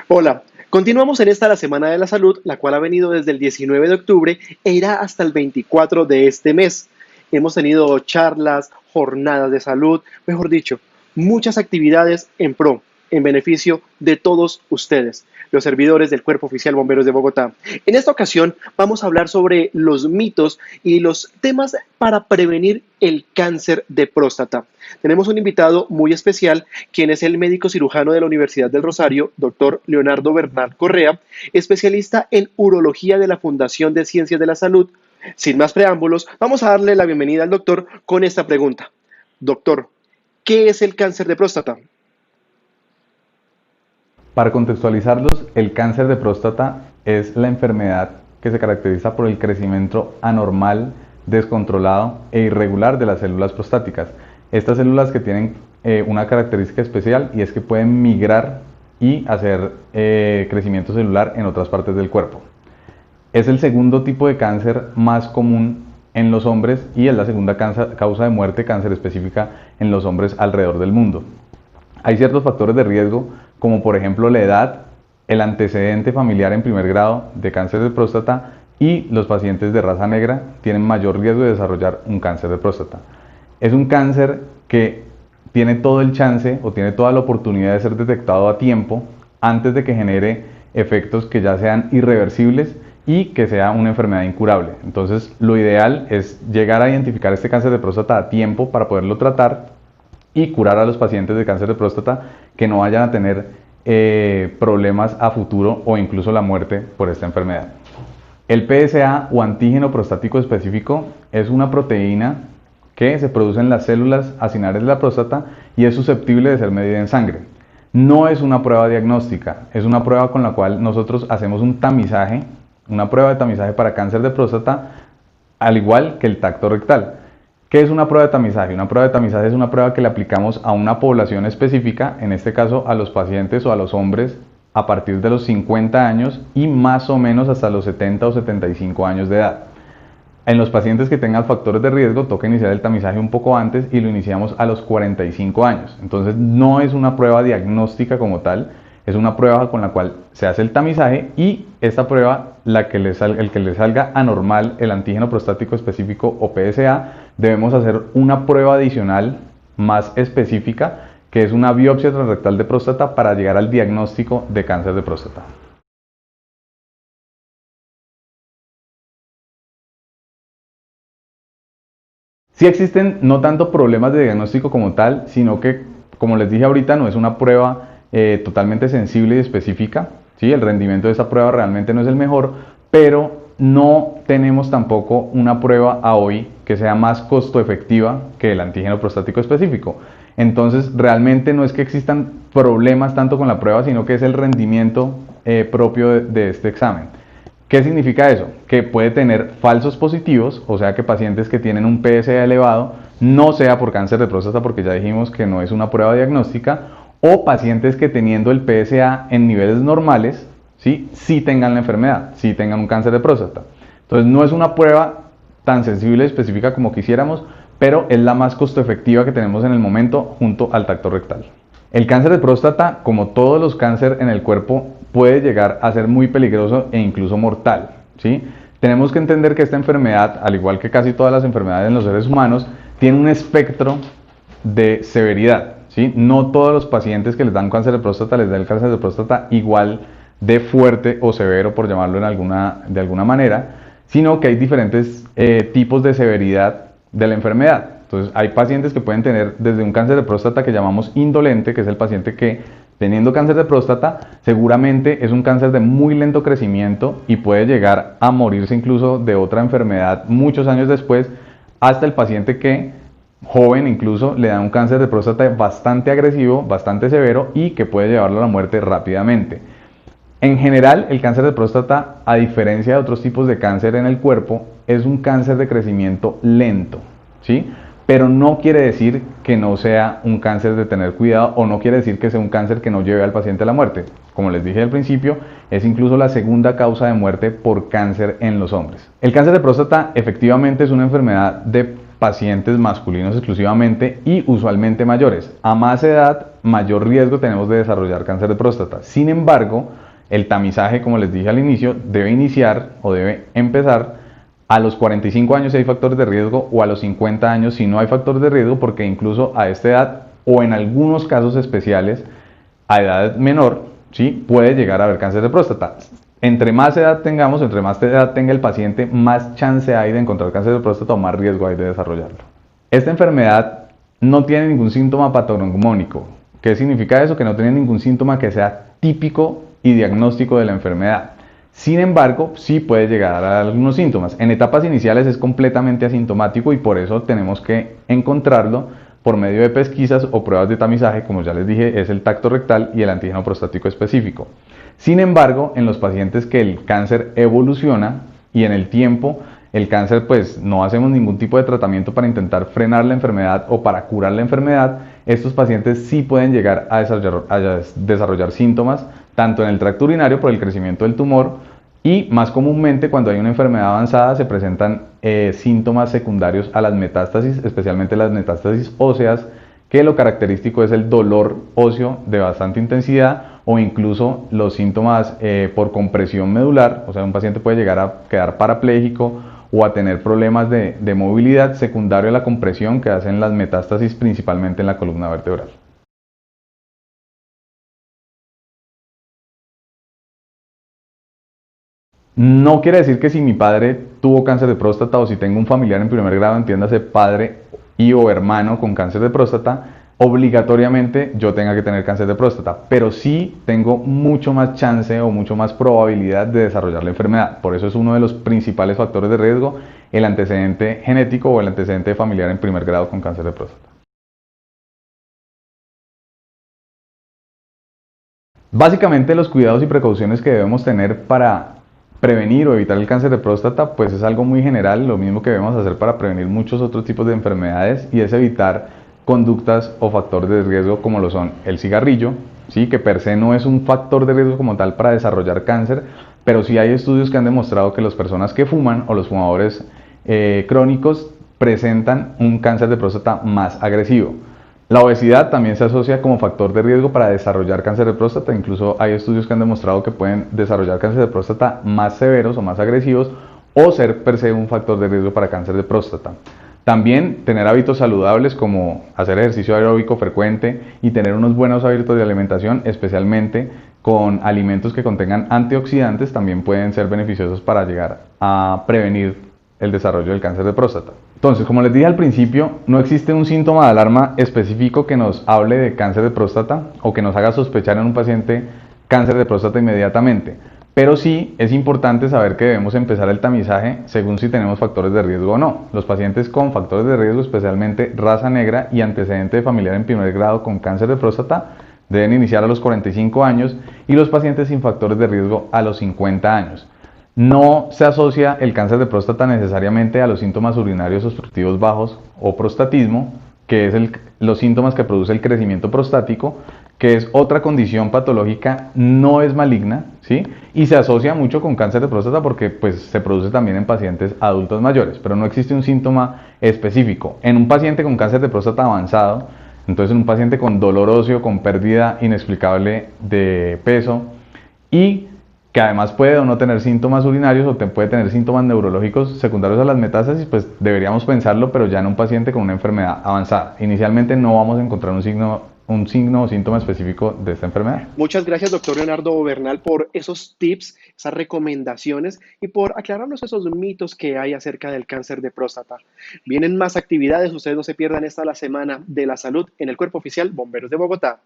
Hola, continuamos en esta la Semana de la Salud, la cual ha venido desde el 19 de octubre e irá hasta el 24 de este mes. Hemos tenido charlas, jornadas de salud, mejor dicho, muchas actividades en beneficio de todos ustedes, los servidores del Cuerpo Oficial Bomberos de Bogotá. En esta ocasión vamos a hablar sobre los mitos y los temas para prevenir el cáncer de próstata. Tenemos un invitado muy especial, quien es el médico cirujano de la Universidad del Rosario, doctor Leonardo Bernal Correa, especialista en urología de la Fundación de Ciencias de la Salud. Sin más preámbulos, vamos a darle la bienvenida al doctor con esta pregunta. Doctor, ¿qué es el cáncer de próstata? Para contextualizarlos, el cáncer de próstata es la enfermedad que se caracteriza por el crecimiento anormal, descontrolado e irregular de las células prostáticas. Estas células que tienen una característica especial y es que pueden migrar y hacer crecimiento celular en otras partes del cuerpo. Es el segundo tipo de cáncer más común en los hombres y es la segunda causa de muerte cáncer específica en los hombres alrededor del mundo. Hay ciertos factores de riesgo, como por ejemplo la edad, el antecedente familiar en primer grado de cáncer de próstata y los pacientes de raza negra tienen mayor riesgo de desarrollar un cáncer de próstata. Es un cáncer que tiene todo el chance o tiene toda la oportunidad de ser detectado a tiempo antes de que genere efectos que ya sean irreversibles y que sea una enfermedad incurable. Entonces, lo ideal es llegar a identificar este cáncer de próstata a tiempo para poderlo tratar y curar a los pacientes de cáncer de próstata que no vayan a tener problemas a futuro o incluso la muerte por esta enfermedad. El PSA o antígeno prostático específico es una proteína que se produce en las células acinares de la próstata y es susceptible de ser medida en sangre. No es una prueba diagnóstica, es una prueba con la cual nosotros hacemos un tamizaje, una prueba de tamizaje para cáncer de próstata, al igual que el tacto rectal. ¿Qué es una prueba de tamizaje? Una prueba de tamizaje es una prueba que le aplicamos a una población específica, en este caso a los pacientes o a los hombres a partir de los 50 años y más o menos hasta los 70 o 75 años de edad. En los pacientes que tengan factores de riesgo toca iniciar el tamizaje un poco antes y lo iniciamos a los 45 años. Entonces no es una prueba diagnóstica como tal, es una prueba con la cual se hace el tamizaje y esta prueba, el que le salga anormal, el antígeno prostático específico o PSA, debemos hacer una prueba adicional más específica que es una biopsia transrectal de próstata para llegar al diagnóstico de cáncer de próstata. Sí existen no tanto problemas de diagnóstico como tal, sino que, como les dije ahorita, no es una prueba totalmente sensible y específica. ¿Sí? El rendimiento de esta prueba realmente no es el mejor, pero no tenemos tampoco una prueba a hoy que sea más costo efectiva que el antígeno prostático específico. Entonces, realmente no es que existan problemas tanto con la prueba, sino que es el rendimiento propio de este examen. ¿Qué significa eso? Que puede tener falsos positivos, o sea que pacientes que tienen un PSA elevado no sea por cáncer de próstata, porque ya dijimos que no es una prueba diagnóstica, o pacientes que teniendo el PSA en niveles normales, sí tengan la enfermedad, sí tengan un cáncer de próstata. Entonces no es una prueba tan sensible y específica como quisiéramos, pero es la más costo efectiva que tenemos en el momento junto al tacto rectal. El cáncer de próstata, como todos los cánceres en el cuerpo, puede llegar a ser muy peligroso e incluso mortal. ¿Sí? Tenemos que entender que esta enfermedad, al igual que casi todas las enfermedades en los seres humanos, tiene un espectro de severidad. ¿Sí? No todos los pacientes que les dan cáncer de próstata les da el cáncer de próstata igual de fuerte o severo, por llamarlo de alguna manera, sino que hay diferentes tipos de severidad de la enfermedad. Entonces hay pacientes que pueden tener desde un cáncer de próstata que llamamos indolente, que es el paciente que teniendo cáncer de próstata seguramente es un cáncer de muy lento crecimiento y puede llegar a morirse incluso de otra enfermedad muchos años después, hasta el paciente que joven incluso le da un cáncer de próstata bastante agresivo, bastante severo y que puede llevarlo a la muerte rápidamente. En general, el cáncer de próstata, a diferencia de otros tipos de cáncer en el cuerpo, es un cáncer de crecimiento lento, ¿sí? Pero no quiere decir que no sea un cáncer de tener cuidado o no quiere decir que sea un cáncer que no lleve al paciente a la muerte. Como les dije al principio, es incluso la segunda causa de muerte por cáncer en los hombres. El cáncer de próstata efectivamente es una enfermedad de pacientes masculinos exclusivamente y usualmente mayores. A más edad, mayor riesgo tenemos de desarrollar cáncer de próstata. Sin embargo, el tamizaje, como les dije al inicio, debe iniciar o debe empezar a los 45 años si hay factores de riesgo o a los 50 años si no hay factores de riesgo, porque incluso a esta edad o en algunos casos especiales a edad menor, ¿sí?, puede llegar a haber cáncer de próstata. Entre más edad tengamos, entre más edad tenga el paciente, más chance hay de encontrar cáncer de próstata o más riesgo hay de desarrollarlo. Esta enfermedad no tiene ningún síntoma patognomónico. ¿Qué significa eso? Que no tiene ningún síntoma que sea típico y diagnóstico de la enfermedad. Sin embargo, sí puede llegar a dar algunos síntomas. En etapas iniciales es completamente asintomático y por eso tenemos que encontrarlo por medio de pesquisas o pruebas de tamizaje, como ya les dije, es el tacto rectal y el antígeno prostático específico. Sin embargo, en los pacientes que el cáncer evoluciona y en el tiempo el cáncer, pues no hacemos ningún tipo de tratamiento para intentar frenar la enfermedad o para curar la enfermedad, estos pacientes sí pueden llegar a desarrollar síntomas tanto en el tracto urinario por el crecimiento del tumor y más comúnmente cuando hay una enfermedad avanzada se presentan síntomas secundarios a las metástasis, especialmente las metástasis óseas, que lo característico es el dolor óseo de bastante intensidad o incluso los síntomas por compresión medular, o sea, un paciente puede llegar a quedar parapléjico o a tener problemas de movilidad secundario a la compresión que hacen las metástasis principalmente en la columna vertebral. No quiere decir que si mi padre tuvo cáncer de próstata o si tengo un familiar en primer grado, entiéndase padre y o hermano con cáncer de próstata, obligatoriamente yo tenga que tener cáncer de próstata, pero sí tengo mucho más chance o mucho más probabilidad de desarrollar la enfermedad. Por eso es uno de los principales factores de riesgo, el antecedente genético o el antecedente familiar en primer grado con cáncer de próstata. Básicamente los cuidados y precauciones que debemos tener para prevenir o evitar el cáncer de próstata, pues es algo muy general, lo mismo que debemos hacer para prevenir muchos otros tipos de enfermedades y es evitar conductas o factores de riesgo como lo son el cigarrillo, ¿sí?, que per se no es un factor de riesgo como tal para desarrollar cáncer, pero sí hay estudios que han demostrado que las personas que fuman o los fumadores crónicos presentan un cáncer de próstata más agresivo. La obesidad también se asocia como factor de riesgo para desarrollar cáncer de próstata, incluso hay estudios que han demostrado que pueden desarrollar cáncer de próstata más severos o más agresivos o ser per se un factor de riesgo para cáncer de próstata. También tener hábitos saludables como hacer ejercicio aeróbico frecuente y tener unos buenos hábitos de alimentación, especialmente con alimentos que contengan antioxidantes, también pueden ser beneficiosos para llegar a prevenir el desarrollo del cáncer de próstata. Entonces, como les dije al principio, no existe un síntoma de alarma específico que nos hable de cáncer de próstata o que nos haga sospechar en un paciente cáncer de próstata inmediatamente. Pero sí es importante saber que debemos empezar el tamizaje según si tenemos factores de riesgo o no. Los pacientes con factores de riesgo, especialmente raza negra y antecedente familiar en primer grado con cáncer de próstata, deben iniciar a los 45 años y los pacientes sin factores de riesgo a los 50 años. No se asocia el cáncer de próstata necesariamente a los síntomas urinarios obstructivos bajos o prostatismo, que es los síntomas que produce el crecimiento prostático, que es otra condición patológica, no es maligna, ¿sí?, y se asocia mucho con cáncer de próstata porque pues, se produce también en pacientes adultos mayores, pero no existe un síntoma específico. En un paciente con cáncer de próstata avanzado, entonces en un paciente con dolor óseo, con pérdida inexplicable de peso y que además puede o no tener síntomas urinarios o puede tener síntomas neurológicos secundarios a las metástasis, pues deberíamos pensarlo, pero ya en un paciente con una enfermedad avanzada. Inicialmente no vamos a encontrar un signo o síntoma específico de esta enfermedad. Muchas gracias, doctor Leonardo Bernal, por esos tips, esas recomendaciones y por aclararnos esos mitos que hay acerca del cáncer de próstata. Vienen más actividades, ustedes no se pierdan esta la Semana de la Salud en el Cuerpo Oficial Bomberos de Bogotá.